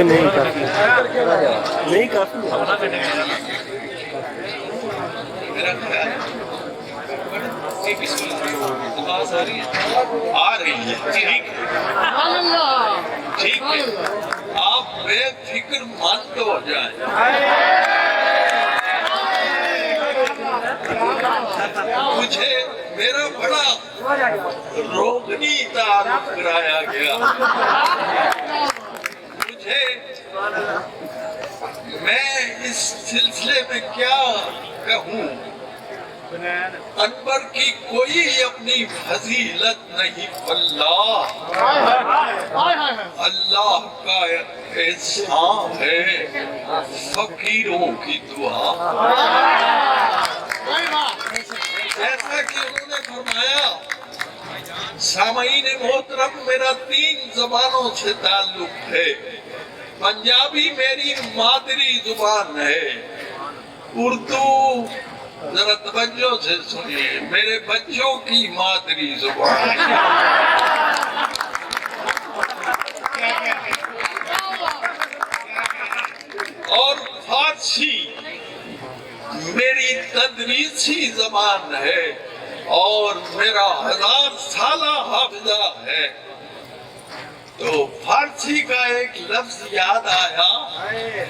نہیں کافی نہیں کافی آ رہی ہے ٹھیک ہے آپ بے فکر مند ہو جائیں مجھے میرا بڑا روگنی تعارف کرایا گیا مجھے میں اس سلسلے میں کیا کہوں انور کی کوئی اپنی فضیلت نہیں اللہ کا احسان ہے فقیروں کی دعا جیسا کہ انہوں نے فرمایا سامعین محترم میرا 3 زبانوں سے تعلق ہے پنجابی میری مادری زبان ہے اردو ذرا توجہ سے سنیے میرے بچوں کی مادری زبان ہے اور فارسی میری تدریسی زبان ہے اور میرا 1000 سالہ حافظہ ہے تو فارسی کا ایک لفظ یاد آیا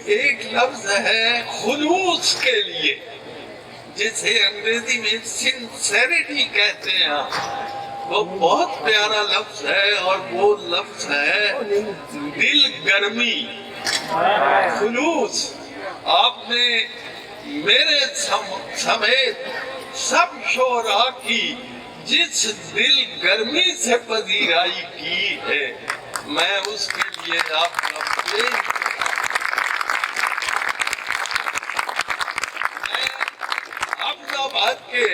ایک لفظ ہے خلوص کے لیے جسے انگریزی میں سنسیریٹی کہتے ہیں وہ بہت پیارا لفظ ہے اور وہ لفظ ہے دل گرمی خلوص آپ نے میرے سمیت سب شعراء کی جس دل گرمی سے پذیرائی کی ہے میں اس کے لیے آپ کا آباد کے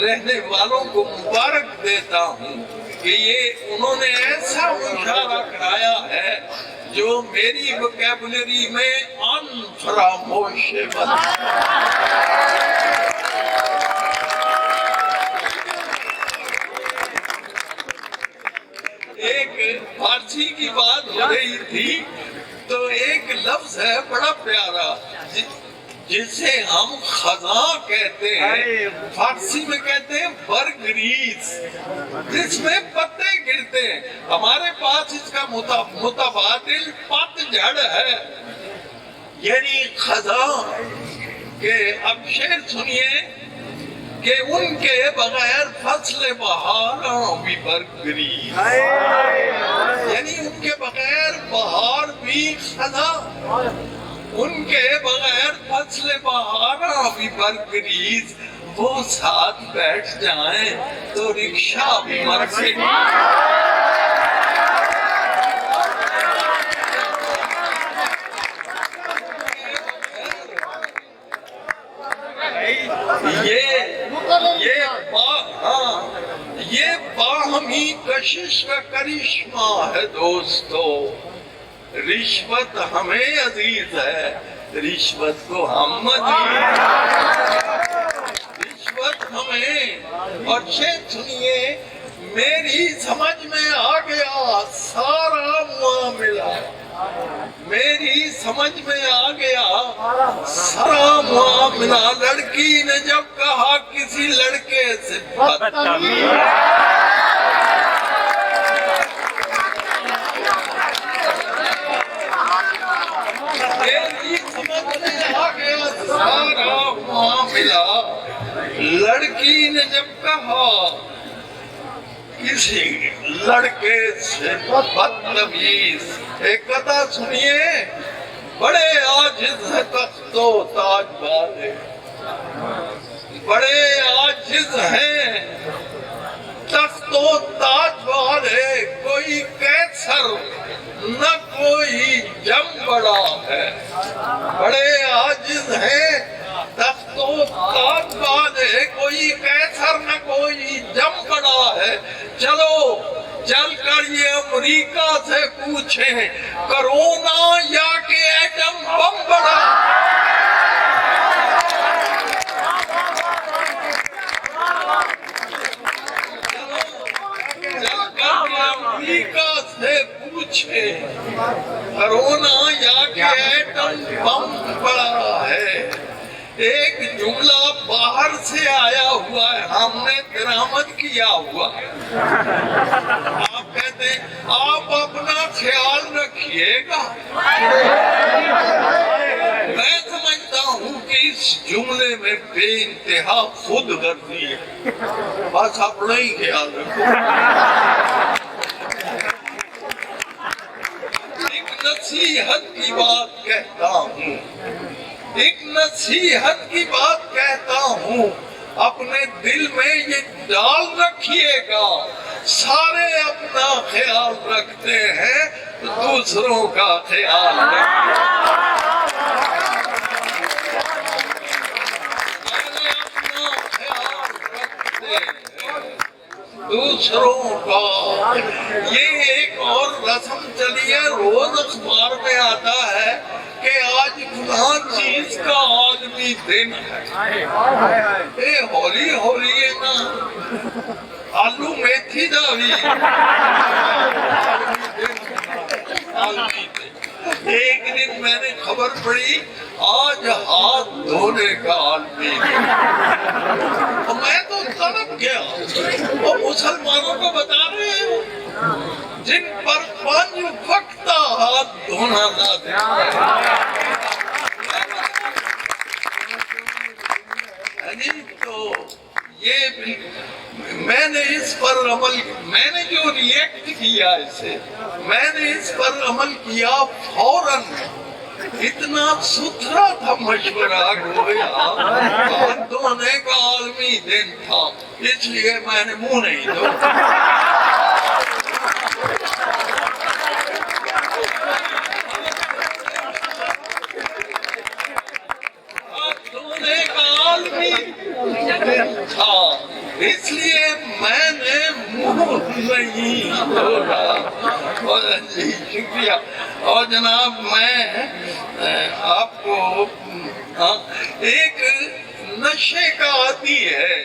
رہنے والوں کو مبارک دیتا ہوں کہ یہ انہوں نے ایسا مشاہرہ کرایا ہے جو میری وکیبلری میں انفراموش ہے ایک فارسی کی بات ہو رہی تھی تو ایک لفظ ہے بڑا پیارا جسے ہم خزاں کہتے ہیں فارسی میں کہتے ہیں برگریز جس میں پتے گرتے ہیں ہمارے پاس اس کا متبادل پت جھڑ ہے یعنی خزاں کہ اب شعر سنیے کہ ان کے بغیر فصل بہاراں بھی برگریز یعنی ان کے بغیر بہار بھی خزاں ان کے بغیر فصل بہاراں بھی برگریز وہ ساتھ بیٹھ جائیں تو رکشہ بھی مرسیڈیز یہ باہمی کشش کا کرشمہ ہے دوستو رشوت ہمیں عزیز ہے رشوت کو ہم عزیز رشوت ہمیں اور شعر سنیے میری سمجھ میں آ گیا سارا معاملہ میری سمجھ میں آ گیا سارا معاملہ لڑکی نے جب کہا کسی لڑکے سے بدتمیز سارا معاملہ لڑکی نے جب کہا کسی لڑکے سے بدتمیز ایک قطعہ سنیے بڑے عاجز ہے تخت و تاج والے بڑے عاجز ہیں تخت و تاج والے کوئی کیسر نہ کوئی جم بڑا ہے بڑے عاجز ہیں تخت و تاج والے کوئی کیسر نہ کوئی جم بڑا ہے چلو چل کر یہ امریکہ سے پوچھیں کرونا یا کہ ایٹم بم بڑا امریکہ سے پوچھے کرونا یا کہ ایٹم بم پڑا ہے، ایک جملہ باہر سے آیا ہوا ہے، ہم نے درآمد کیا ہوا ہے۔ آپ کہتے ہیں آپ اپنا خیال رکھیے گا۔ میں سمجھتا ہوں کہ اس جملے میں بے انتہا خود غرضی ہے، بس اپنا ہی خیال رکھو۔ ایک نصیحت کی بات کہتا ہوں، ایک نصیحت کی بات کہتا ہوں، اپنے دل میں یہ ڈال رکھیے گا، سارے اپنا خیال رکھتے ہیں تو دوسروں کا خیال رکھیے۔ دوسروں کا یہ ایک اور رسم چلی ہے، روز اخبار میں آتا ہے کہ آج فلاں چیز کا عالمی دن ہے۔ اے ہولی ہولی ہے نا، آلو میتھی دا بھی عالمی دن۔ ایک دن میں نے خبر پڑھی آج ہاتھ دھونے کا عالمی دن، اور میں تو تڑپ گیا۔ وہ مسلمانوں کو بتا رہے ہیں جن پر 5 وقت ہاتھ دھونا لازم ہے۔ تو یہ بھی میں نے اس پر عمل، میں نے جو ریئیکٹ کیا اسے، میں نے اس پر عمل کیا فوراً۔ اتنا ستھرا تھا مشورہ گویا ہاتھ دھونے کا عالمی دن تھا، اس لیے میں نے منہ نہیں دھویا۔ ہاتھ دھونے کا عالمی دن تھا، اس لیے میں نے منہ نہیں دھویا۔ جی شکریہ۔ اور جناب میں آپ کو ایک نشے کا عادی ہے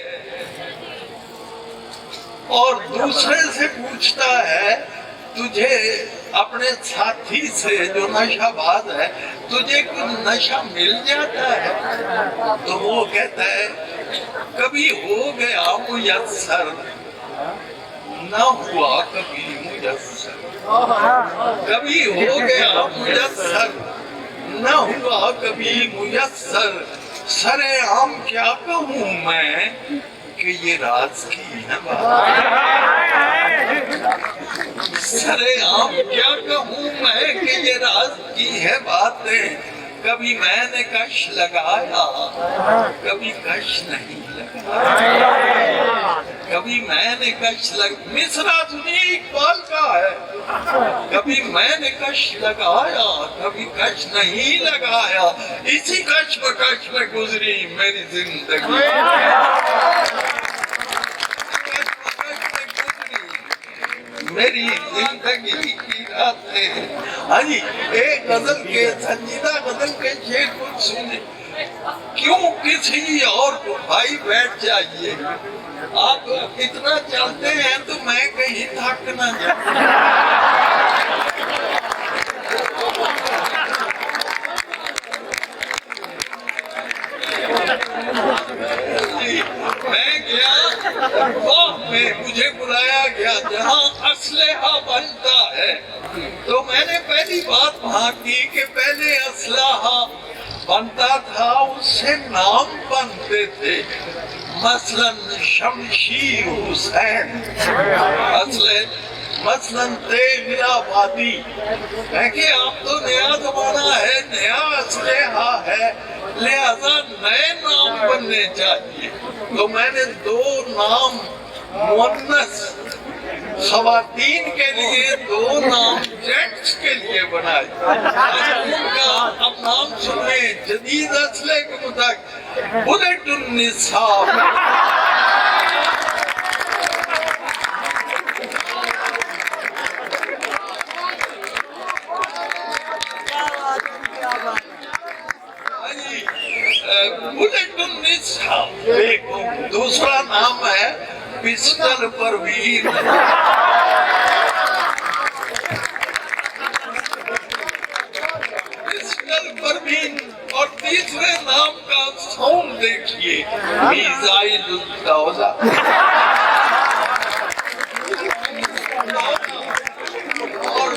اور دوسرے سے پوچھتا ہے، تجھے اپنے ساتھی سے جو نشہ باز ہے، تجھے کچھ نشہ مل جاتا ہے؟ تو وہ کہتا ہے کبھی ہو گیا میسر، نہ ہوا کبھی میسر، کبھی ہو گیا میسر، نہ ہوا کبھی میسر، سرے عام کیا کہوں میں کہ یہ راز کی ہے بات، سرے عام کیا کہوں میں کہ یہ راز کی ہے باتیں، کبھی میں نے کش لگایا کبھی کش نہیں لگایا، کبھی میں نے کش مصرع سنیے اقبال کا ہے، کبھی میں نے کش لگایا کبھی کش نہیں لگایا، اسی کش مکش میں گزری میری زندگی، میری زندگی کی راتیں۔ ہاں جی، ایک غزل کے سنجیدہ غزل کے شعر کو سنیں، کیوں کسی اور کو بھائی بیٹھ جائیے، آپ اتنا چلتے ہیں تو میں کہیں تھک نہ جاؤں۔ میں گیا واہ میں، مجھے بلایا گیا جہاں اسلحہ بنتا ہے، تو میں نے پہلی بات وہاں کی کہ پہلے اسلحہ بنتا تھا، اس سے نام بنتے تھے، مثلاً شمشیر حسین، مثلاً تیغ آبادی۔ ہے کہ اب تو نیا زمانہ ہے، نیا اسلحہ ہے، لہذا نئے نام بننے چاہیے، تو میں نے 2 نام مؤنث خواتین کے لیے، 2 نام جینٹس کے لیے بنائے۔ ان کا اب نام سنیں جدید اسلحے کے مطابق، بلٹ النساء۔ بلٹ النساء۔ دیکھو دوسرا نام ہے پسٹل پروین۔ امین اور تیسرے نام کا ساؤنڈ دیکھیے میزائل الدولہ اور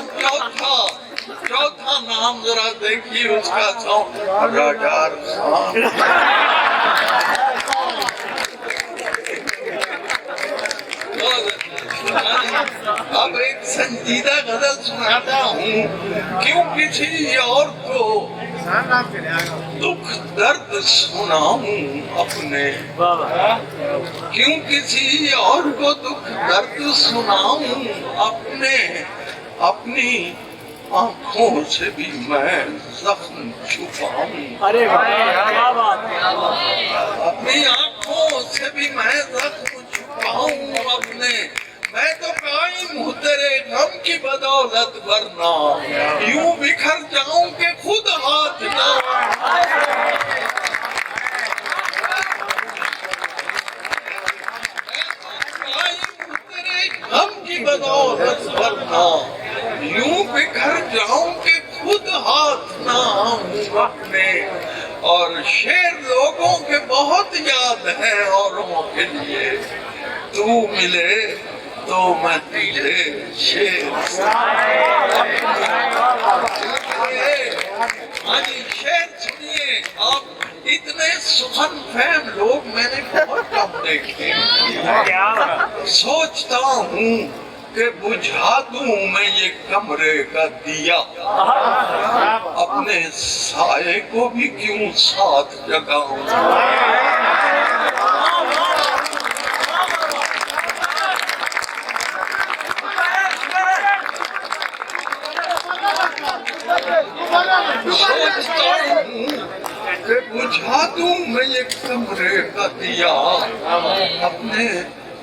چوتھا نام ذرا دیکھیے اس کا ساؤنڈ راڈار خان اب ایک سنجیدہ غزل سناتا ہوں کیوں کسی اور کو دکھ درد سناؤں اپنے کیوں کسی اور کو دکھ درد سناؤں اپنی آنکھوں سے بھی میں زخم چھپاؤں اپنی آنکھوں سے بھی میں زخم چھپاؤں اپنے میں تو قائم ہوں تیرے غم کی بدولت ورنہ یوں بکھر جاؤں کہ خود ہاتھ نہ غم کی بدولت ورنہ یوں بکھر جاؤں کہ خود ہاتھ نہ آؤں اپنے اور شعر لوگوں کے بہت یاد ہیں اوروں کے لیے تو ملے تو میں تجھے شعر شعر سنیے آپ اتنے سخن فہم لوگ میں نے بہت کم دیکھے سوچتا ہوں کہ بجھا دوں میں یہ کمرے کا دیا اپنے سائے کو بھی کیوں ساتھ جگاؤں سوچتا ہوں کہ بجھا دوں میں یہ کمرے کا دیا اپنے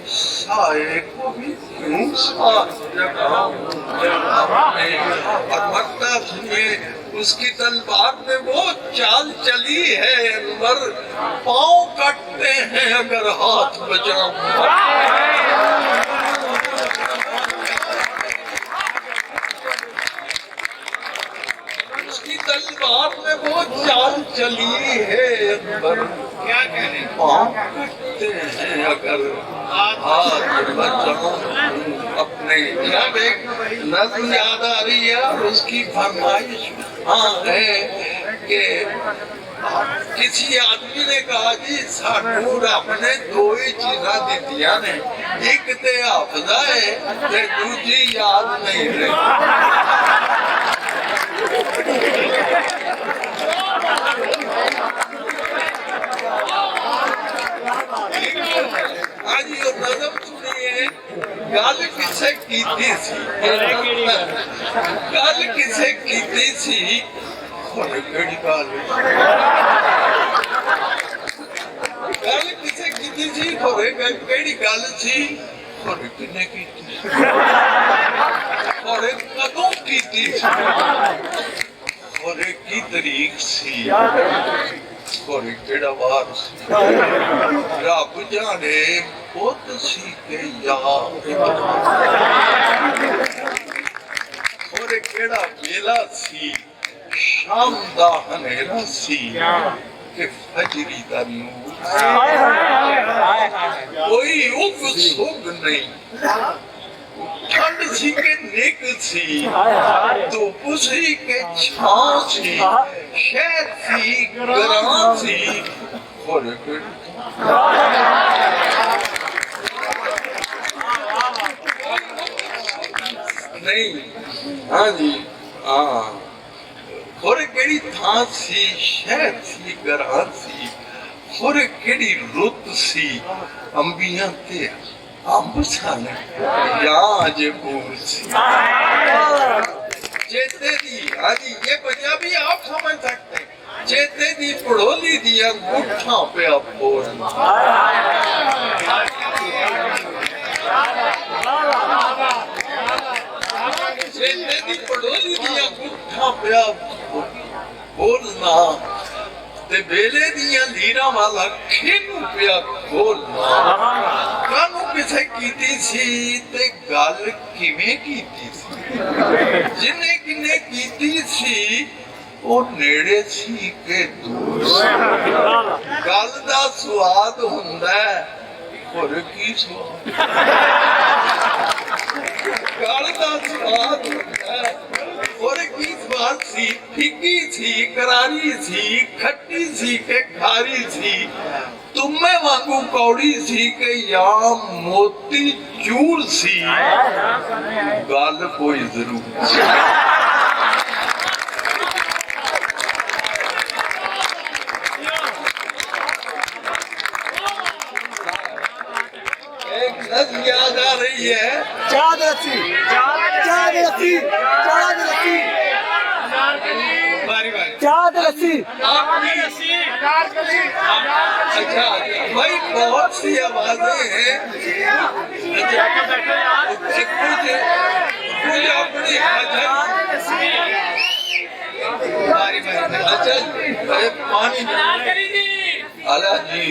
سائے کو بھی کیوں ساتھ جگاؤں اور مرتا سنیے اس کی تلوار میں وہ چال چلی ہے انور پاؤں کٹتے ہیں اگر ہاتھ بچاؤں تلوار میں وہ چال چلی ہے انور کیا کہنے پاؤں کٹتے ہیں اگر ہاتھ بچاؤں اپنے جب ایک نظم یاد آ رہی ہے اور اس کی فرمائش ہے کہ کسی آدمی نے کہا جی سانور اپنے دو ہی چیزاں دیتیاں نے ایک تے حافظہ ہے تے دوسری یاد نہیں رہی آج یہ نظم سنیے گل کسے کیتی سی گل کسے کیتی سی گل کسے کیتی سی کیڑی گل سی کنے کیتی اور کدوں کیتی سی اور کی تاریخ سی اور کیڑا وار سی رب جانے بہت سی کے یار اور کیڑا ویلا سی شام دا ہنیرا سی کہ فجری دا نور کوئی اگ سگ نہیں ٹھنڈ سی کے نیک سی تو پسی کے چھان سی شہد سی گران سی اور نہیں ہاں جی ہاں اور کیڑی تھان سی شہد سی گران سی اور کیڑی رت سی انبیاں تے امب سن یا جے پور سی چیتے دی ہاں جی یہ پنجابی آپ سمجھ سکتے ہیں چیتے دی پڑھولی دی انگوٹھاں پہ آپ بول چیتے دی پڑھولی دی انگوٹھاں پہ آپ بولنا تے بیلے دیاں لیرہ والا کھینو پیا کھولنا کانو کسے کیتی سی تے گال کیویں کیتی سی جنہیں کنے کیتی سی ਉਹ ਨੇੜੇ ਸੀ ਕਿ ਦੂਰ ਸੀ। ਗੱਲ ਦਾ ਸਵਾਦ ਹੁੰਦਾ ਹੈ, ਹੋਰ ਕੀ ਸਵਾਦ। ਗੱਲ ਦਾ ਸਵਾਦ ਹੁੰਦਾ ਹੈ, ਹੋਰ ਕੀ ਸਵਾਦ ਸੀ। ਫਿੱਕੀ ਸੀ, ਕਰਾਰੀ ਸੀ, ਖੱਟੀ ਸੀ ਕਿ ਖਾਰੀ ਸੀ, ਤੁਮੇ ਵਾਂਗੂ ਕੌੜੀ ਸੀ ਕਿ ਜਾਂ ਮੋਤੀ ਚੂਰ ਸੀ। ਗੱਲ ਕੋਈ ਜ਼ਰੂਰ ਸੀ। ایک نظم یاد آ رہی ہے، چاند رسی چاند رسی چاند رسی باری باری چاند رسی اچھا بھائی بہت سی آوازیں ہیں، کچھ اپنی باری باری اچھا پانی اللہ جی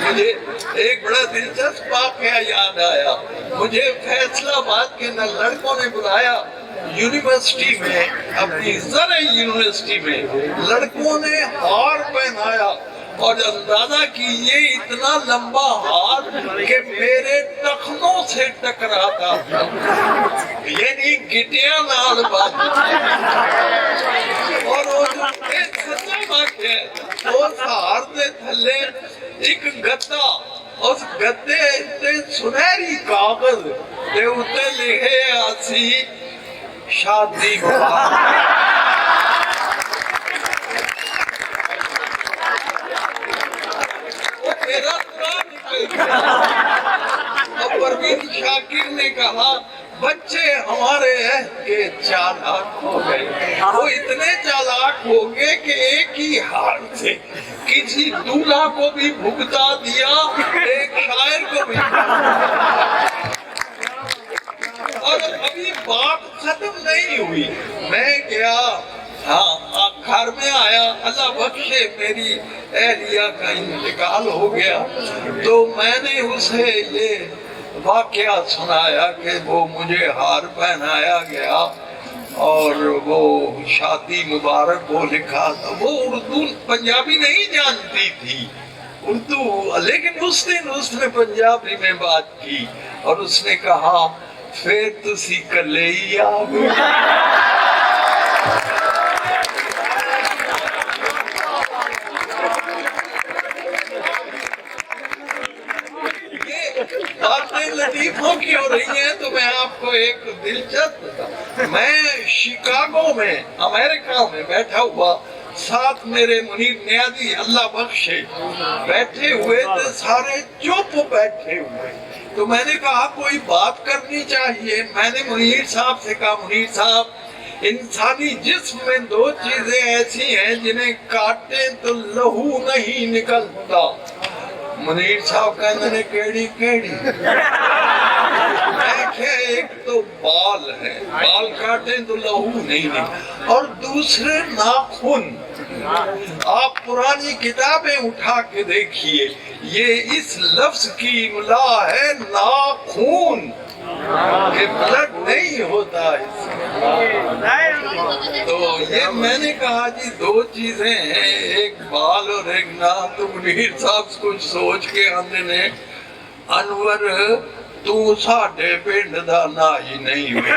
مجھے ایک بڑا دلچسپ واقعہ یاد آیا۔ مجھے فیصلہ آباد کے لڑکوں نے بلایا یونیورسٹی میں، اپنی زرعی یونیورسٹی میں لڑکوں نے ہار پہنایا اور اندازہ کیجیے اتنا لمبا ہار کہ میرے ٹخنوں سے ٹکراتا تھا، یعنی گٹیاں نال بات۔ اور وہ جو ایک سچا واقعہ ہے، اس ہار دے تھلے ایک گدا، اس گدے تے سنہری کاغذ تے اتے لکھے آسی شادی مبارک۔ میرا قرآن نکل گیا۔ اب پروین شاکر نے کہا بچے ہمارے عہد کے چالاک ہو گئے، وہ اتنے چالاک ہو گئے کہ ایک ہی ہار سے کسی دولہا کو بھی بھگتا دیا، ایک شاعر کو بھی۔ اور ابھی بات ختم نہیں ہوئی، میں گیا ہاں گھر میں آیا، اللہ بخشے میری اہلیہ کا انتقال ہو گیا، تو میں نے اسے یہ واقعہ سنایا کہ وہ مجھے ہار پہنایا گیا اور وہ شادی مبارک وہ لکھا تھا۔ وہ اردو پنجابی نہیں جانتی تھی اردو، لیکن اس دن اس نے پنجابی میں بات کی اور اس نے کہا پھر تسی کلے ہی آ گئے۔ باتیں لطیفوں کی ہو رہی ہیں تو میں آپ کو ایک دلچسپ، میں شکاگو میں امریکہ میں بیٹھا ہوا، ساتھ میرے منیر نیازی اللہ بخشے بیٹھے ہوئے تھے، سارے چپ بیٹھے ہوئے، تو میں نے کہا کوئی بات کرنی چاہیے۔ میں نے منیر صاحب سے کہا منیر صاحب انسانی جسم میں دو چیزیں ایسی ہیں جنہیں کاٹیں تو لہو نہیں نکلتا۔ منیر صاحب کہنے نے کیڑی کیڑی؟ میں کہا ایک تو بال ہے، بال کاٹیں تو لہو نہیں نکلتا، اور دوسرے ناخن۔ آپ پرانی کتابیں اٹھا کے دیکھیے، یہ اس لفظ کی املا ہے ناخون، کہ بلڈ نہیں ہوتا اس میں۔ تو یہ میں نے کہا جی دو چیزیں ہیں، ایک بال اور ایک ناک۔ تو منیر صاحب کچھ سوچ کے آندے نے انور تو ساڈے پنڈ دا نا ہی نہیں ہوئے۔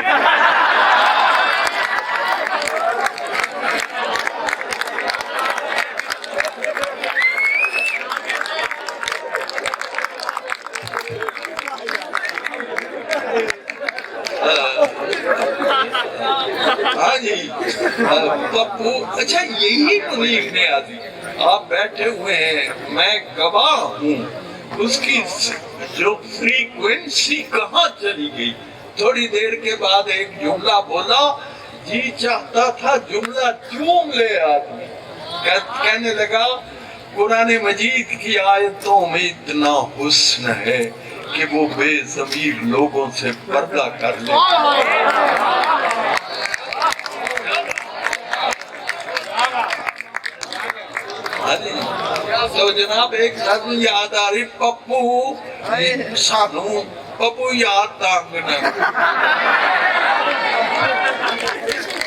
ہاں جی پپو، اچھا یہی منیر نیازی آپ بیٹھے ہوئے ہیں، میں گواہ ہوں اس کی جو فریکوینسی کہاں چلی گئی۔ تھوڑی دیر کے بعد ایک جملہ بولا، جی چاہتا تھا جملہ چوم لے آدمی۔ کہنے لگا قرآن مجید کی آیتوں میں اتنا حسن ہے کہ وہ بے ضمیر لوگوں سے پردہ کر لے۔ تو جناب ایک نظم یاد آ رہی، پپو سانو پپو یاد تانگ نہ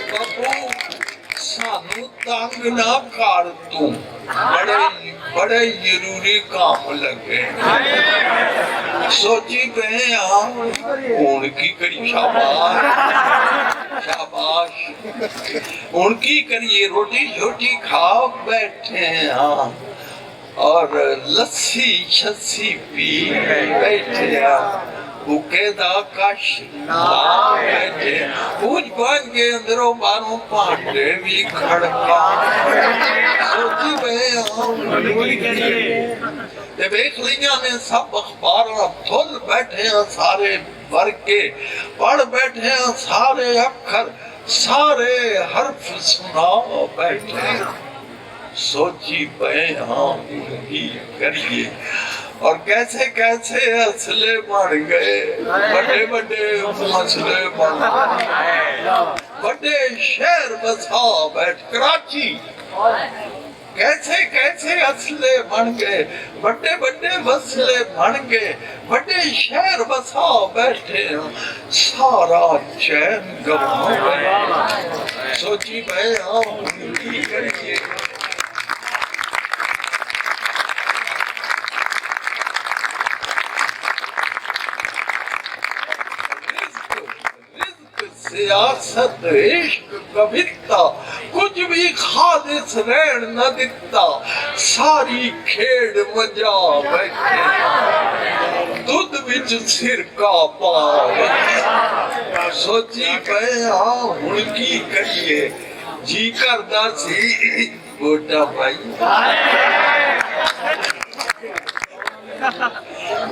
پپو سانو تانگ نہ کر تو بڑے ضروری کام لگے سوچی گئے ان کی کری شاباش ان کی کریے روٹی جھوٹی کھا بیٹھے ہیں اور لسی شسی پی بیٹھے ہیں بھوکے دا کش لا بیٹھے پوچھ پانچ کے اندروں باروں پانڈے بھی کھڑکا سوچی گئے جب ایک لیاں نے سب اخبار دھل بیٹھے ہیں سارے بھر کے پڑھ بیٹھے ہیں سارے اکھر سارے حرف سنا بیٹھے ہیں سوچی پہ ہی کریے اور کیسے کیسے اسلحے بن گئے بڑے بڑے مسئلے بن گئے بڑے شہر بسا بیٹھ کراچی کیسے کیسے اسلحے بن گئے بڑے بڑے مسئلے بن گئے بڑے شہر بسا بیٹھے سارا چین گوا گئے سوچی پہ کی کریے سیاست عشق کبھتا کچھ بھی خالص رہن نہ دیتا ساری کھیڑ مجا بیٹھے دودھ وچ سرکا پا سوچی پہ ہن کی کریے جی کردا سی ووٹاں پائی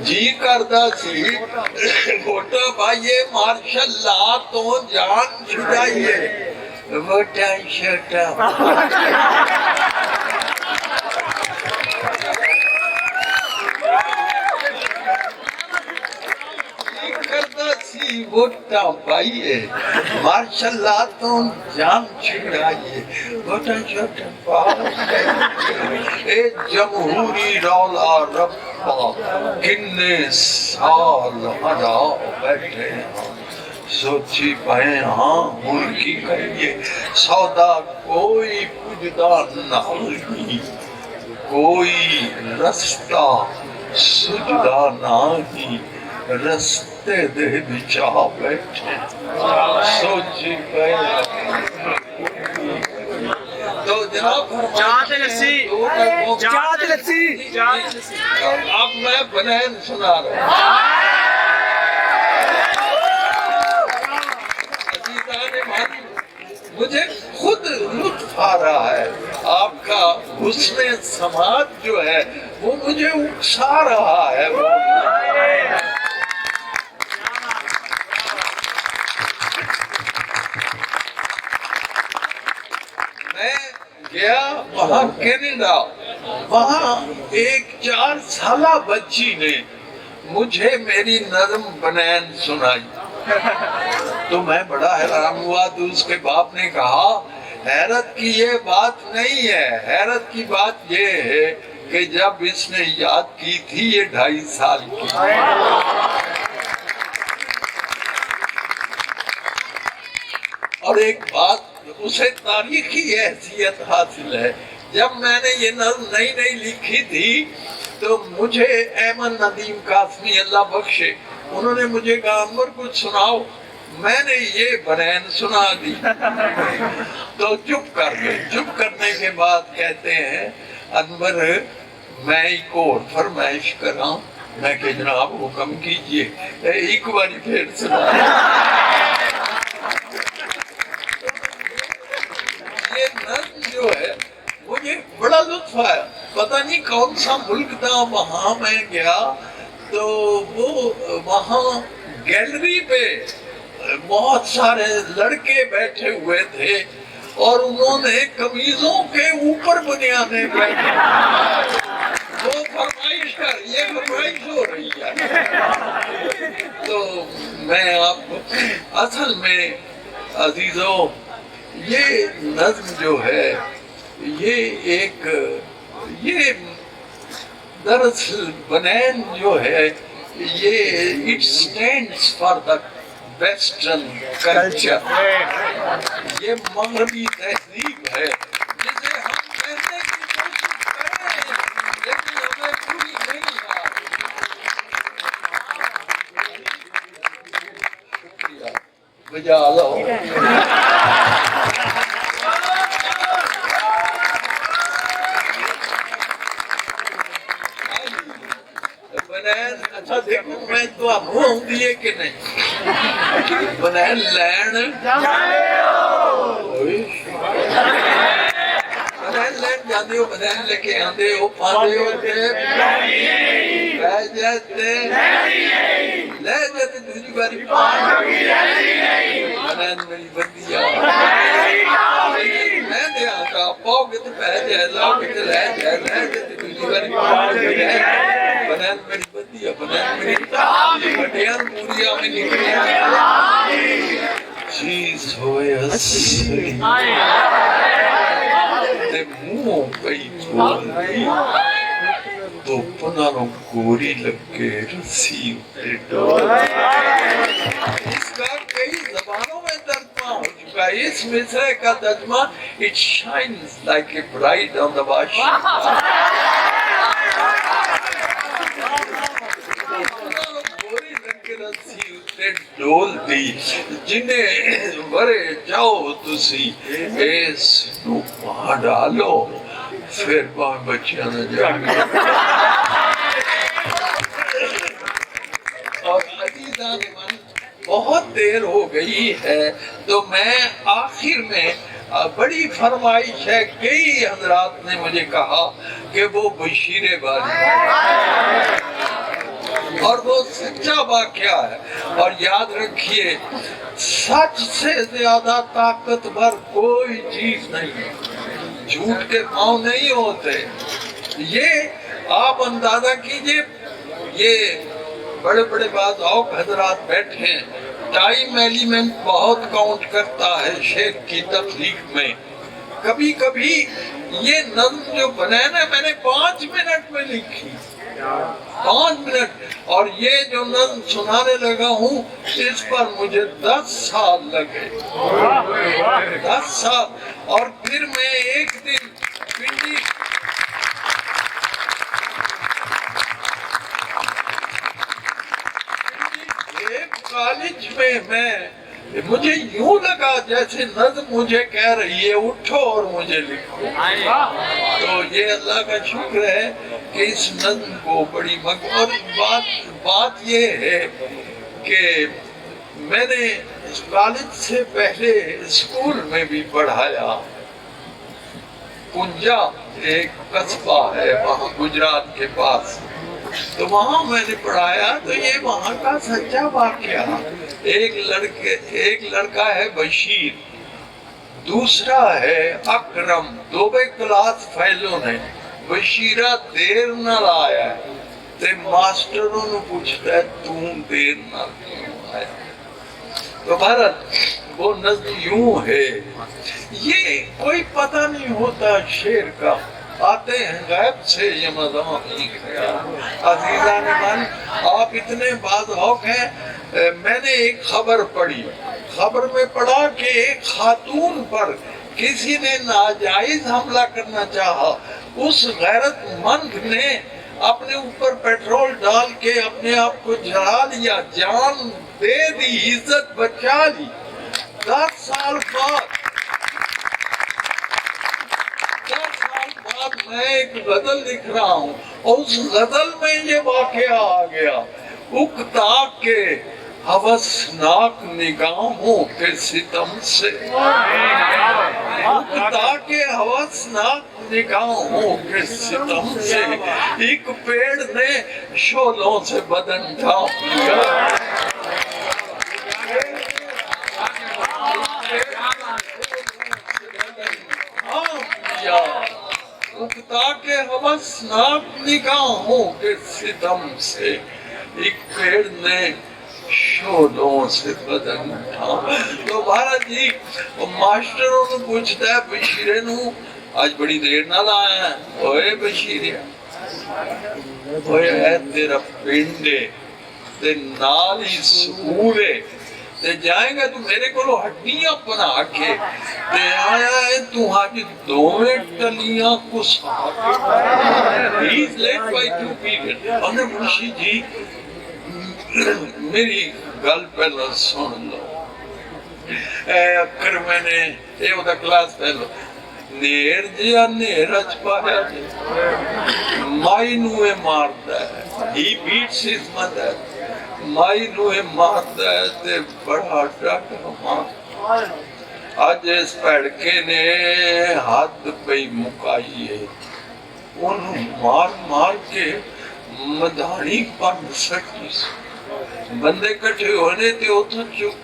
جی کردا سی ووٹاں پائیے ماشاء اللہ تو جان چھڑائیے ووٹاں شوٹاں جی کردا سی ووٹاں پائیے ماشاء اللہ تو جان چھڑائیے ووٹاں شوٹاں پائیے اے جمہوری رولا ربا کنے سال ہرا بیٹھے سوچی پائے ہن کی کریے سودا کوئی پجدا نہیں کوئی رستہ سجدا نہیں رستے دے بچا بیٹھے سوچی پائے تو جناب چاہت لسی اب میں بنین سنا رہا ہوں مجھے خود لطف آ رہا ہے آپ کا حسن سماعت جو ہے وہ مجھے اکسا رہا ہے میں گیا وہاں کینیڈا وہاں ایک 4 سالہ بچی نے مجھے میری نظم بنین سنائی تو میں بڑا حیران ہوا تو اس کے باپ نے کہا حیرت کی یہ بات نہیں ہے حیرت کی بات یہ ہے کہ جب اس نے یاد کی تھی یہ 2.5 سال کی اور ایک بات اسے تاریخی حیثیت حاصل ہے جب میں نے یہ نظم نئی لکھی تھی تو مجھے احمد ندیم قاسمی اللہ بخشے انہوں نے مجھے کہا انور کچھ سناؤ میں نے یہ بنین سنا دی تو چپ کر گئے چپ کرنے کے بعد کہتے ہیں انور میں ایک اور فرمائش کر رہا ہوں میں کہ جناب حکم کیجئے ایک باری پھر سنا یہ نظم جو ہے مجھے بڑا لطف آیا پتہ نہیں کون سا ملک تھا وہاں میں گیا تو وہ وہاں گیلری پہ بہت سارے لڑکے بیٹھے ہوئے تھے اور انہوں نے قمیضوں کے اوپر بنیادیں بیٹھے وہ فرمائش کر یہ فرمائش ہو رہی ہے تو میں آپ کو اصل میں عزیزوں یہ نظم جو ہے یہ ایک یہ دراصل بنین جو ہے یہ it stands for the western culture, یہ مغربی تہذیب ہے جسے ہم کہنے کی کوشش کریں لیکن ہمیں پوری نہیں آتی۔ شکریہ، بجا لو۔ بنین اچھا دیکھو میں تو اب ہوں دیئے کہ نہیں، بنین لین بنین لین جاندے ہو، بنین لے کے آندے ہو، پاندے ہو تے بہ جاتے لے جاتے دوسری باری بنین میری بندیا میں دے آتا پاؤ کے تو بہ جائے لاؤ کے تو لے جائے لے جاتے دوسری باری بنین میری بندیا بنین میری بٹیان پوریا میں نکلیا چیز ہوئے اسلی تے منہ پئی چھوڑی تو پناروں گوری لگے رسی اتے ڈول۔ اس کا کئی زبانوں میں ترجمہ ہو چکا ہے، اس مصرے کا ترجمہ It shines like a bride on the Bathsheba۔ ڈول دی جنہیں ورے جاؤ تسی ایس نو پاں ڈالو پھر باں بچیاں نہ جاگے۔ اور عزیزان من بہت دیر ہو گئی ہے تو میں آخر میں بڑی فرمائش ہے، کئی حضرات نے مجھے کہا کہ وہ بشیر باری اور وہ سچا واقعہ ہے، اور یاد رکھیے سچ سے زیادہ طاقتور کوئی چیز نہیں، جھوٹ کے پاؤں نہیں ہوتے۔ یہ آپ اندازہ کیجئے، یہ بڑے بڑے بعض اوق حضرات بیٹھے ہیں، ٹائم ایلیمنٹ بہت کاؤنٹ کرتا ہے شعر کی تخلیق میں۔ کبھی کبھی یہ نظم جو بنانا میں نے 5 منٹ میں لکھی، 5 منٹ، اور یہ جو نظم سنانے لگا ہوں اس پر مجھے 10 سال لگے، 10 سال۔ اور پھر میں ایک دن پنڈی کالج میں مجھے یوں لگا جیسے نظم مجھے کہہ رہی ہے اٹھو اور مجھے لکھو۔ تو یہ اللہ کا شکر ہے کہ اس نظم کو بڑی اور بات یہ ہے کہ میں نے کالج سے پہلے اسکول میں بھی پڑھایا، کنجا ایک قصبہ ہے وہاں گجرات کے پاس، تو وہاں میں نے پڑھایا۔ تو یہ وہاں کا سچا واقعہ، ایک لڑکا ہے بشیر، دوسرا ہے اکرم، دو بے کلاس فیلوں نے۔ بشیرہ دیر نہ آیا ہے تے ماسٹروں نے پوچھتا ہے تم دیر نہ آیا۔ تو بھارت وہ نظم یوں ہے، یہ کوئی پتہ نہیں ہوتا شعر کا، آتے ہیں غیب سے یہ مضامین نہیں ہے۔ عزیزان من آپ اتنے باز اوق ہیں، میں نے ایک خبر پڑھی، خبر میں پڑھا کہ ایک خاتون پر کسی نے ناجائز حملہ کرنا چاہا، اس غیرت مند نے اپنے اوپر پیٹرول ڈال کے اپنے آپ کو جلا لیا، جان دے دی، عزت بچا لی۔ 10 سال بعد میں ایک غزل لکھ رہا ہوں، اور اس غزل میں یہ واقعہ آ گیا، اکتا کے ہوسناک نگاہوں کے ستم سے، اکتا کے ہوسناک نگاہوں کے ستم سے، ایک پیڑ نے شعلوں سے بدن ڈھانپ لیا۔ اکتا کے ہوسناک نگاہوں کے ستم سے، ایک پیڑ نے شعلوں سے بدن ڈھانپ۔ تو بھارت جی ماسٹروں نے پوچھتا ہے بشیرے نو آج بڑی دیر نال آیا ہے اوے بشیریا اوے ہے تیرا پنڈے تے نال ہی سکولے تے جائیں گا تو میرے کو ہڈیاں بنا کے تے آیا ہے تو آج دوویں ٹلیاں کو ساتھ He's late by 2 period انہیں منشی جی میری گل پہلو سن لو اے اکر میں نے اے ہوتا کلاس پہلو نیر جیا نیرج پایا جی مائی نوے ماردا ہے He beats his mother مائی نوے ماردا ہے تے بڑا ڈاکٹر مار آج اس پیڑکے نے ہاتھ پہ مکائی ہے انہوں مار مار کے مدھانی بن سکی بندے کٹھے ہونے تے اتھا چک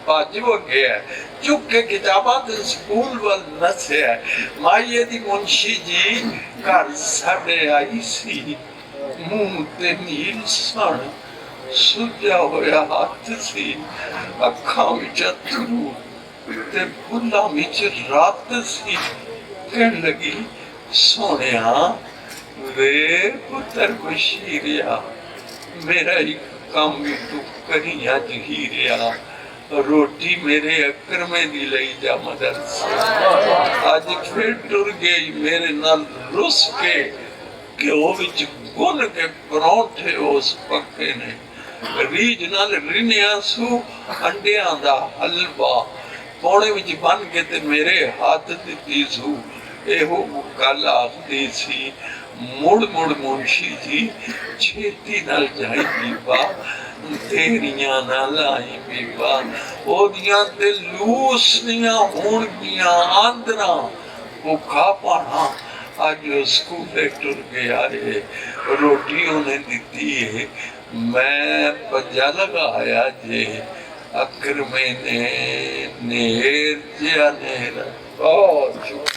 پاج ہو گیا ہے چک کے کتابات سکول وال نسے ہے مائیے دی منشی جی کر سڑے آئی سی منہ تے نیل سن سجا ہویا ہاتھ سی اکھاں وچ اتھرو تے بلا وچ رات سی کہن لگی سونیا وے پتر بشیریا میرا ایک کام بھی تو کہیں آج ہی ریا روٹی میرے اکر میں دی لئی جا مدرسے آج پھر ٹر گئی میرے نال رس کے کہ وہ وچ گن کے پرونٹھے اس پکے نے ریج نال رینیاں سو انڈیاں دا حلوہ پونے وچ بن کے تے میرے ہاتھ دیتی سو اے ہو کل آخری سی مڑ مڑ منشی جی چھیتی نال جائی بیبا تیریاں نال آئی بیبا او دیاں تے لوسنیاں ہون گیاں آندراں وہ کھا پانا آج سکولے ٹر گیا ہے روٹی انہیں دیتی ہے میں پجا لگایا جے اکر میں نے نیر جیا نیر بہت شکر